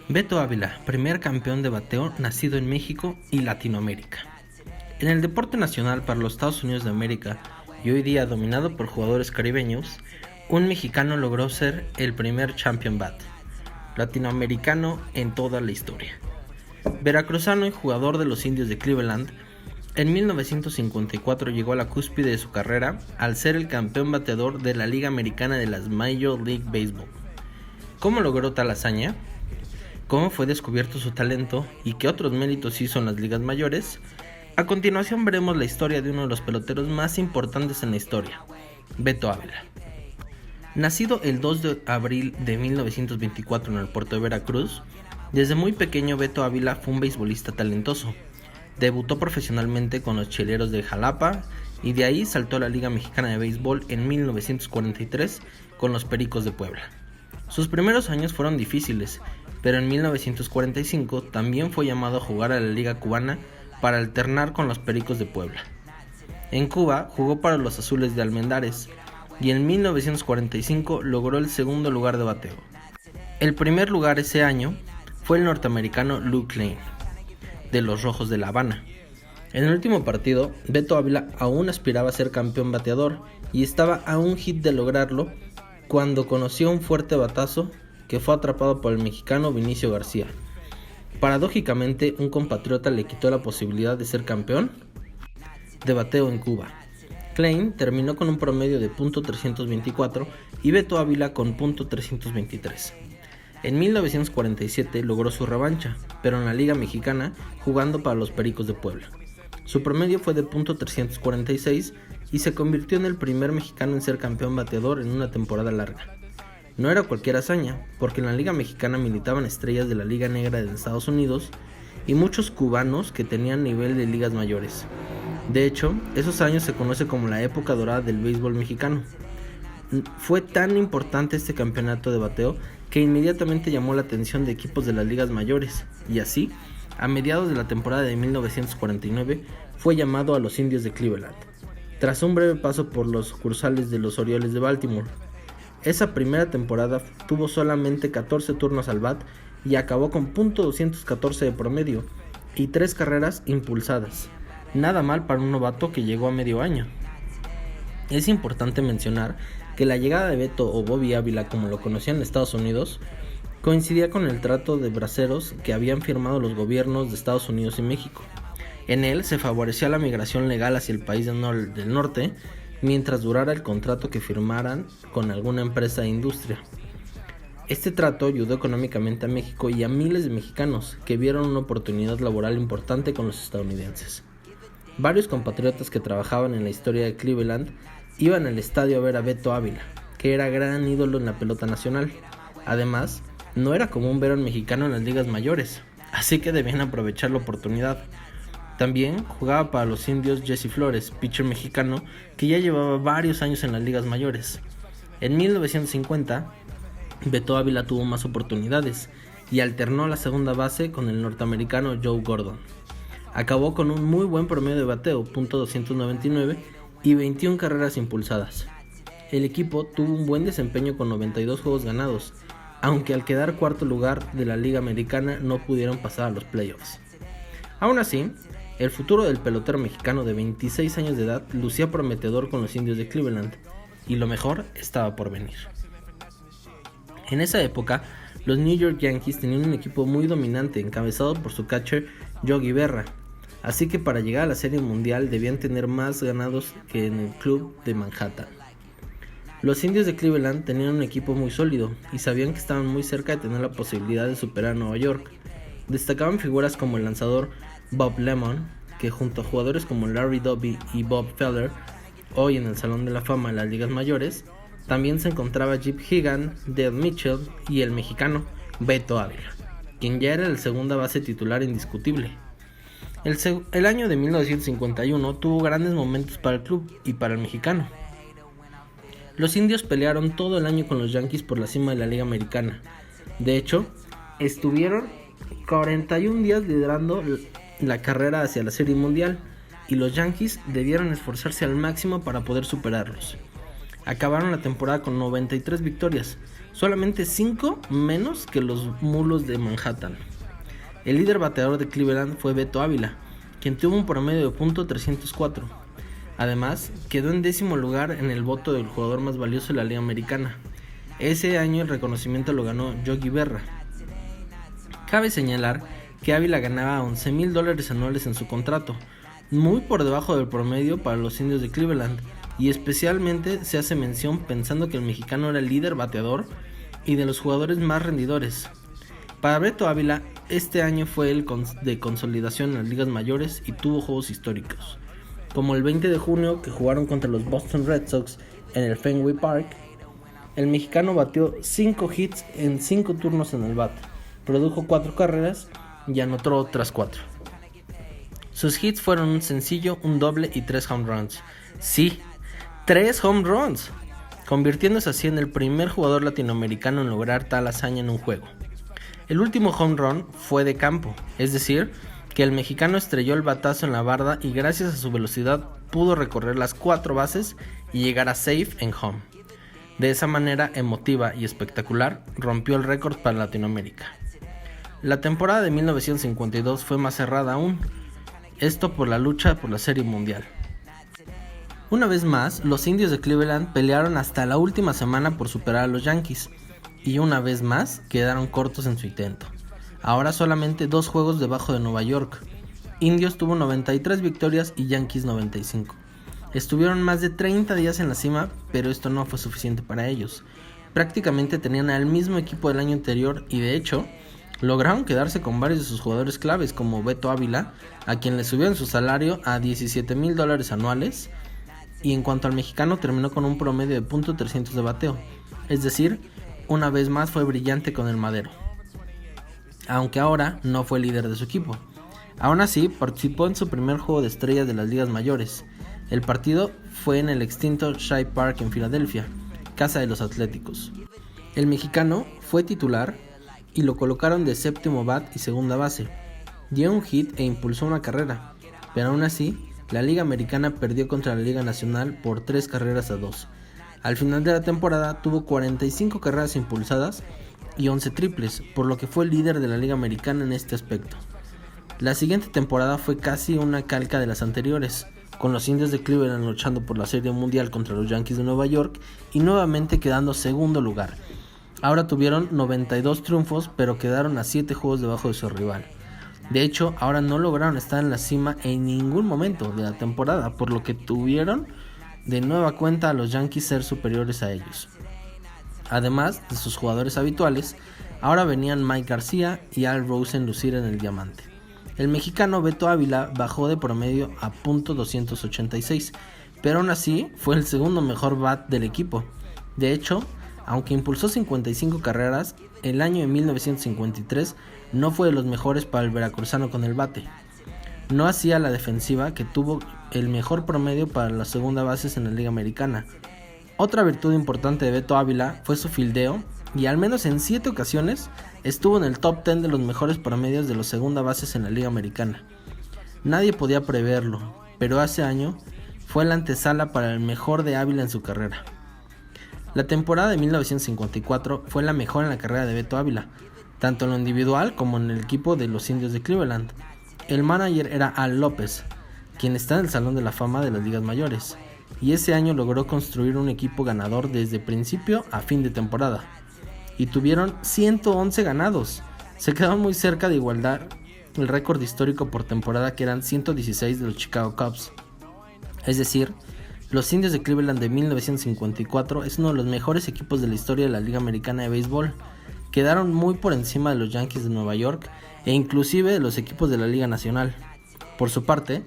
Beto Ávila, primer campeón de bateo nacido en México y Latinoamérica. En el deporte nacional para los Estados Unidos de América y hoy día dominado por jugadores caribeños, un mexicano logró ser el primer champion bat latinoamericano en toda la historia. Veracruzano y jugador de los Indios de Cleveland, en 1954 llegó a la cúspide de su carrera al ser el campeón bateador de la Liga Americana de las Major League Baseball. ¿Cómo logró tal hazaña? ¿Cómo fue descubierto su talento y qué otros méritos hizo en las ligas mayores? A continuación veremos la historia de uno de los peloteros más importantes en la historia, Beto Ávila. Nacido el 2 de abril de 1924 en el puerto de Veracruz, desde muy pequeño Beto Ávila fue un beisbolista talentoso. Debutó profesionalmente con los Cheleros de Jalapa y de ahí saltó a la Liga Mexicana de Béisbol en 1943 con los Pericos de Puebla. Sus primeros años fueron difíciles, pero en 1945 también fue llamado a jugar a la Liga Cubana para alternar con los Pericos de Puebla. En Cuba jugó para los Azules de Almendares y en 1945 logró el segundo lugar de bateo. El primer lugar ese año fue el norteamericano Luke Lane, de los Rojos de La Habana. En el último partido, Beto Ávila aún aspiraba a ser campeón bateador y estaba a un hit de lograrlo cuando conoció un fuerte batazo que fue atrapado por el mexicano Vinicio García. Paradójicamente, un compatriota le quitó la posibilidad de ser campeón de bateo en Cuba. Klein terminó con un promedio de .324 y Beto Ávila con .323. En 1947 logró su revancha, pero en la Liga Mexicana jugando para los Pericos de Puebla. Su promedio fue de .346 y se convirtió en el primer mexicano en ser campeón bateador en una temporada larga. No era cualquier hazaña, porque en la Liga Mexicana militaban estrellas de la Liga Negra de Estados Unidos y muchos cubanos que tenían nivel de ligas mayores. De hecho, esos años se conoce como la época dorada del béisbol mexicano. Fue tan importante este campeonato de bateo que inmediatamente llamó la atención de equipos de las ligas mayores, y así, a mediados de la temporada de 1949, fue llamado a los Indios de Cleveland, tras un breve paso por los sucursales de los Orioles de Baltimore. Esa primera temporada tuvo solamente 14 turnos al bat y acabó con .214 de promedio y 3 carreras impulsadas. Nada mal para un novato que llegó a medio año. Es importante mencionar que la llegada de Beto o Bobby Ávila, como lo conocían en Estados Unidos, coincidía con el trato de braceros que habían firmado los gobiernos de Estados Unidos y México. En él se favorecía la migración legal hacia el país del norte mientras durara el contrato que firmaran con alguna empresa de industria. Este trato ayudó económicamente a México y a miles de mexicanos que vieron una oportunidad laboral importante con los estadounidenses. Varios compatriotas que trabajaban en la historia de Cleveland iban al estadio a ver a Beto Ávila, que era gran ídolo en la pelota nacional. Además, no era común ver a un mexicano en las ligas mayores, así que debían aprovechar la oportunidad. También jugaba para los Indios Jesse Flores, pitcher mexicano que ya llevaba varios años en las ligas mayores. En 1950, Beto Ávila tuvo más oportunidades y alternó a la segunda base con el norteamericano Joe Gordon. Acabó con un muy buen promedio de bateo, .299 y 21 carreras impulsadas. El equipo tuvo un buen desempeño con 92 juegos ganados, aunque al quedar cuarto lugar de la Liga Americana no pudieron pasar a los playoffs. Aún así, el futuro del pelotero mexicano de 26 años de edad lucía prometedor con los Indios de Cleveland, y lo mejor estaba por venir. En esa época, los New York Yankees tenían un equipo muy dominante encabezado por su catcher Yogi Berra, así que para llegar a la Serie Mundial debían tener más ganados que en el club de Manhattan. Los Indios de Cleveland tenían un equipo muy sólido y sabían que estaban muy cerca de tener la posibilidad de superar a Nueva York. Destacaban figuras como el lanzador Bob Lemon, que junto a jugadores como Larry Doby y Bob Feller, hoy en el Salón de la Fama de las ligas mayores, también se encontraba Jeff Higan, Dale Mitchell y el mexicano Beto Ávila, quien ya era el segunda base titular indiscutible. El año de 1951 tuvo grandes momentos para el club y para el mexicano. Los indios pelearon todo el año con los Yankees por la cima de la Liga Americana. De hecho, estuvieron 41 días liderando la carrera hacia la Serie Mundial y los Yankees debieron esforzarse al máximo para poder superarlos. Acabaron la temporada con 93 victorias, solamente 5 menos que los Mulos de Manhattan. El líder bateador de Cleveland fue Beto Ávila, quien tuvo un promedio de .304. Además, quedó en 10º lugar en el voto del jugador más valioso de la Liga Americana. Ese año el reconocimiento lo ganó Yogi Berra. Cabe señalar que Ávila ganaba $11,000 anuales en su contrato, muy por debajo del promedio para los Indios de Cleveland, y especialmente se hace mención pensando que el mexicano era el líder bateador y de los jugadores más rendidores. Para Beto Ávila, este año fue el de consolidación en las ligas mayores y tuvo juegos históricos, como el 20 de junio que jugaron contra los Boston Red Sox en el Fenway Park. El mexicano batió 5 hits en 5 turnos en el bat, produjo 4 carreras y anotó otras 4. Sus hits fueron un sencillo, un doble y 3 home runs. Sí, 3 home runs, convirtiéndose así en el primer jugador latinoamericano en lograr tal hazaña en un juego. El último home run fue de campo, es decir, que el mexicano estrelló el batazo en la barda y gracias a su velocidad pudo recorrer las 4 bases y llegar a safe en home. De esa manera emotiva y espectacular rompió el récord para Latinoamérica. La temporada de 1952 fue más cerrada aún, esto por la lucha por la Serie Mundial. Una vez más, los Indios de Cleveland pelearon hasta la última semana por superar a los Yankees, y una vez más quedaron cortos en su intento. Ahora solamente 2 juegos debajo de Nueva York. Indios tuvo 93 victorias y Yankees 95. Estuvieron más de 30 días en la cima, pero esto no fue suficiente para ellos. Prácticamente tenían al mismo equipo del año anterior y de hecho, lograron quedarse con varios de sus jugadores claves como Beto Ávila, a quien le subieron su salario a $17,000 anuales, y en cuanto al mexicano terminó con un promedio de .300 de bateo, es decir, una vez más fue brillante con el madero, aunque ahora no fue líder de su equipo. Aún así, participó en su primer juego de estrellas de las ligas mayores. El partido fue en el extinto Shea Park en Filadelfia, casa de los Atléticos. El mexicano fue titular y lo colocaron de séptimo bat y segunda base. Dio un hit e impulsó una carrera, pero aún así, la Liga Americana perdió contra la Liga Nacional por 3-2. Al final de la temporada tuvo 45 carreras impulsadas y 11 triples, por lo que fue el líder de la Liga Americana en este aspecto. La siguiente temporada fue casi una calca de las anteriores, con los Indios de Cleveland luchando por la Serie Mundial contra los Yankees de Nueva York y nuevamente quedando segundo lugar. Ahora tuvieron 92 triunfos, pero quedaron a 7 juegos debajo de su rival. De hecho, ahora no lograron estar en la cima en ningún momento de la temporada, por lo que tuvieron de nueva cuenta a los Yankees ser superiores a ellos. Además de sus jugadores habituales, ahora venían Mike García y Al Rosen lucir en el diamante. El mexicano Beto Ávila bajó de promedio a .286, pero aún así fue el segundo mejor bat del equipo. De hecho, aunque impulsó 55 carreras, el año de 1953 no fue de los mejores para el veracruzano con el bate. No hacía la defensiva, que tuvo el mejor promedio para las segunda bases en la Liga Americana. Otra virtud importante de Beto Ávila fue su fildeo, y al menos en 7 ocasiones estuvo en el top 10 de los mejores promedios de los segunda bases en la Liga Americana. Nadie podía preverlo, pero ese año fue la antesala para el mejor de Ávila en su carrera. La temporada de 1954 fue la mejor en la carrera de Beto Ávila, tanto en lo individual como en el equipo de los Indios de Cleveland. El manager era Al López, quien está en el Salón de la Fama de las ligas mayores, y ese año logró construir un equipo ganador desde principio a fin de temporada, y tuvieron 111 ganados. Se quedaron muy cerca de igualar el récord histórico por temporada, que eran 116 de los Chicago Cubs. Es decir, los Indios de Cleveland de 1954 es uno de los mejores equipos de la historia de la Liga Americana de Béisbol. Quedaron muy por encima de los Yankees de Nueva York e inclusive de los equipos de la Liga Nacional. Por su parte,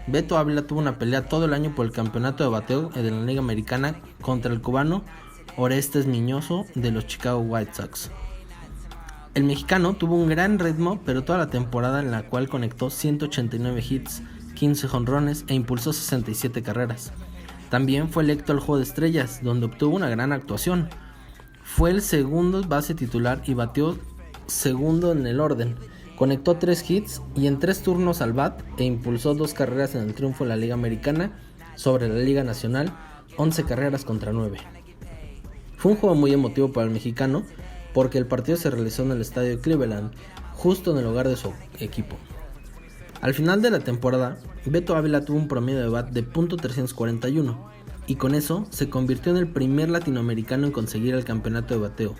Beto Ávila tuvo una pelea todo el año por el campeonato de bateo de la Liga Americana contra el cubano Orestes Miñoso de los Chicago White Sox. El mexicano tuvo un gran ritmo, pero toda la temporada, en la cual conectó 189 hits, 15 jonrones e impulsó 67 carreras. También fue electo al Juego de Estrellas, donde obtuvo una gran actuación. Fue el segundo base titular y batió segundo en el orden. Conectó 3 hits y en 3 turnos al bat e impulsó 2 carreras en el triunfo de la Liga Americana sobre la Liga Nacional, 11 carreras contra 9. Fue un juego muy emotivo para el mexicano porque el partido se realizó en el estadio de Cleveland, justo en el hogar de su equipo. Al final de la temporada, Beto Ávila tuvo un promedio de bat de .341 y con eso se convirtió en el primer latinoamericano en conseguir el campeonato de bateo,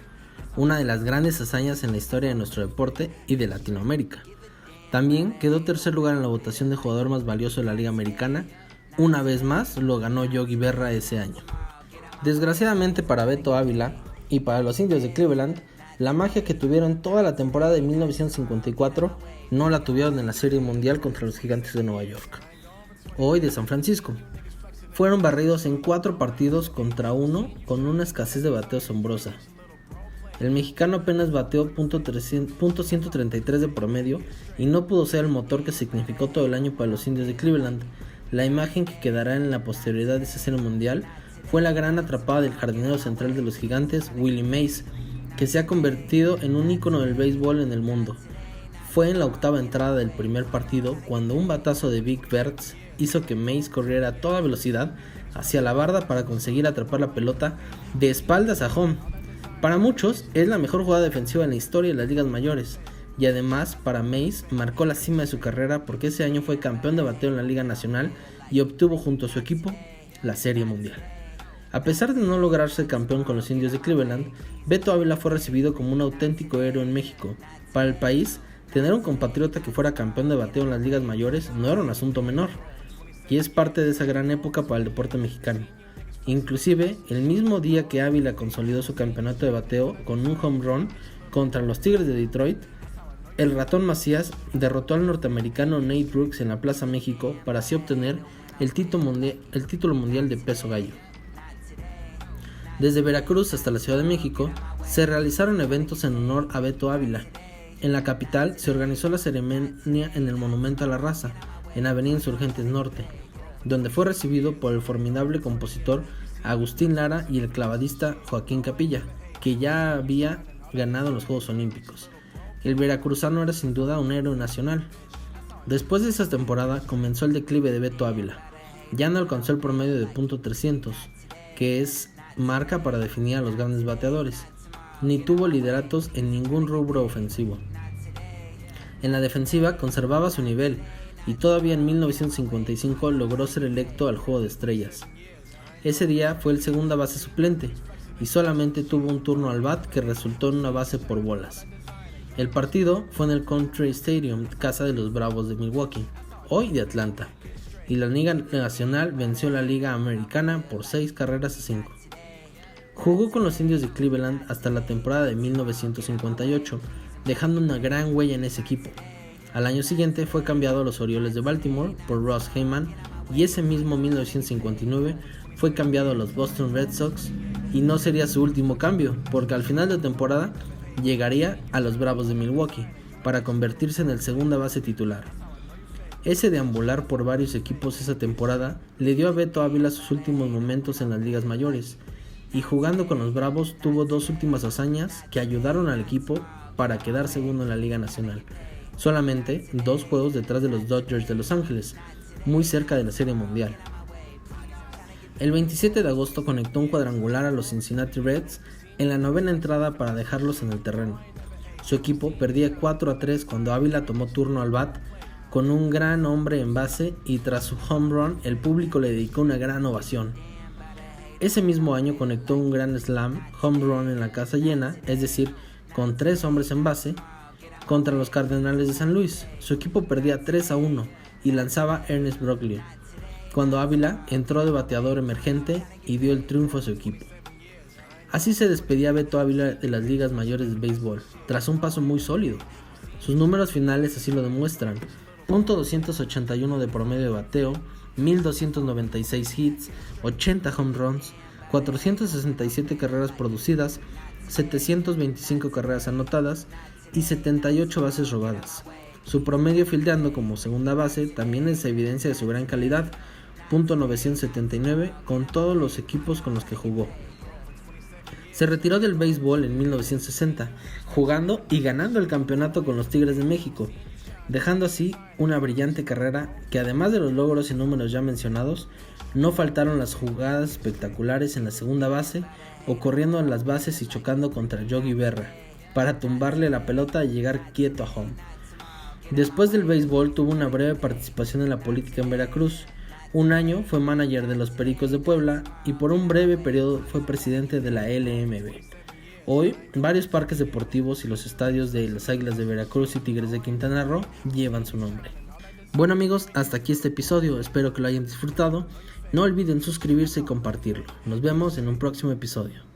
una de las grandes hazañas en la historia de nuestro deporte y de Latinoamérica. También quedó tercer lugar en la votación de jugador más valioso de la Liga Americana. Una vez más lo ganó Yogi Berra ese año. Desgraciadamente para Beto Ávila y para los Indios de Cleveland, la magia que tuvieron toda la temporada de 1954 no la tuvieron en la Serie Mundial contra los Gigantes de Nueva York, hoy de San Francisco. Fueron barridos en 4 partidos contra 1 con una escasez de bateo asombrosa. El mexicano apenas bateó .133 de promedio y no pudo ser el motor que significó todo el año para los Indios de Cleveland. La imagen que quedará en la posterioridad de esa Serie Mundial fue la gran atrapada del jardinero central de los Gigantes, Willie Mays, que se ha convertido en un ícono del béisbol en el mundo. Fue en la octava entrada del primer partido cuando un batazo de Big Bertz hizo que Mays corriera a toda velocidad hacia la barda para conseguir atrapar la pelota de espaldas a home. Para muchos es la mejor jugada defensiva en la historia de las ligas mayores, y además para Mays marcó la cima de su carrera porque ese año fue campeón de bateo en la Liga Nacional y obtuvo junto a su equipo la Serie Mundial. A pesar de no lograr ser campeón con los Indios de Cleveland, Beto Ávila fue recibido como un auténtico héroe en México. Para el país, tener un compatriota que fuera campeón de bateo en las ligas mayores no era un asunto menor, y es parte de esa gran época para el deporte mexicano. Inclusive, el mismo día que Ávila consolidó su campeonato de bateo con un home run contra los Tigres de Detroit, el Ratón Macías derrotó al norteamericano Nate Brooks en la Plaza México para así obtener el título mundial de peso gallo. Desde Veracruz hasta la Ciudad de México se realizaron eventos en honor a Beto Ávila. En la capital se organizó la ceremonia en el Monumento a la Raza, en Avenida Insurgentes Norte, donde fue recibido por el formidable compositor Agustín Lara y el clavadista Joaquín Capilla, que ya había ganado los Juegos Olímpicos. El veracruzano era sin duda un héroe nacional. Después de esa temporada comenzó el declive de Beto Ávila. Ya no alcanzó el promedio de .300, que es marca para definir a los grandes bateadores, ni tuvo lideratos en ningún rubro ofensivo. En la defensiva conservaba su nivel y todavía en 1955 logró ser electo al Juego de Estrellas. Ese día fue el segunda base suplente y solamente tuvo un turno al bat que resultó en una base por bolas. El partido fue en el Country Stadium, casa de los Bravos de Milwaukee, hoy de Atlanta, y la Liga Nacional venció a la Liga Americana por 6 carreras a 5. Jugó con los Indios de Cleveland hasta la temporada de 1958, dejando una gran huella en ese equipo. Al año siguiente fue cambiado a los Orioles de Baltimore por Ross Heyman y ese mismo 1959 fue cambiado a los Boston Red Sox, y no sería su último cambio porque al final de temporada llegaría a los Bravos de Milwaukee para convertirse en el segunda base titular. Ese deambular por varios equipos esa temporada le dio a Beto Ávila sus últimos momentos en las ligas mayores, y jugando con los Bravos tuvo 2 últimas hazañas que ayudaron al equipo para quedar segundo en la Liga Nacional, solamente 2 juegos detrás de los Dodgers de Los Ángeles, muy cerca de la Serie Mundial. El 27 de agosto conectó un cuadrangular a los Cincinnati Reds en la 9ª entrada para dejarlos en el terreno. Su equipo perdía 4-3 cuando Ávila tomó turno al bat con un gran hombre en base y tras su home run el público le dedicó una gran ovación. Ese mismo año conectó un gran slam home run en la casa llena, es decir, con 3 hombres en base, contra los Cardenales de San Luis. Su equipo perdía 3-1 y lanzaba Ernest Brockley, cuando Ávila entró de bateador emergente y dio el triunfo a su equipo. Así se despedía Beto Ávila de las ligas mayores de béisbol, tras un paso muy sólido. Sus números finales así lo demuestran: .281 de promedio de bateo, 1296 hits, 80 home runs, 467 carreras producidas, 725 carreras anotadas y 78 bases robadas. Su promedio fildeando como segunda base también es evidencia de su gran calidad, .979 con todos los equipos con los que jugó. Se retiró del béisbol en 1960, jugando y ganando el campeonato con los Tigres de México, dejando así una brillante carrera que, además de los logros y números ya mencionados, no faltaron las jugadas espectaculares en la segunda base o corriendo en las bases y chocando contra Yogi Berra para tumbarle la pelota y llegar quieto a home. Después del béisbol tuvo una breve participación en la política en Veracruz. Un año fue manager de los Pericos de Puebla y por un breve periodo fue presidente de la LMB. Hoy, varios parques deportivos y los estadios de las Águilas de Veracruz y Tigres de Quintana Roo llevan su nombre. Bueno amigos, hasta aquí este episodio, espero que lo hayan disfrutado. No olviden suscribirse y compartirlo. Nos vemos en un próximo episodio.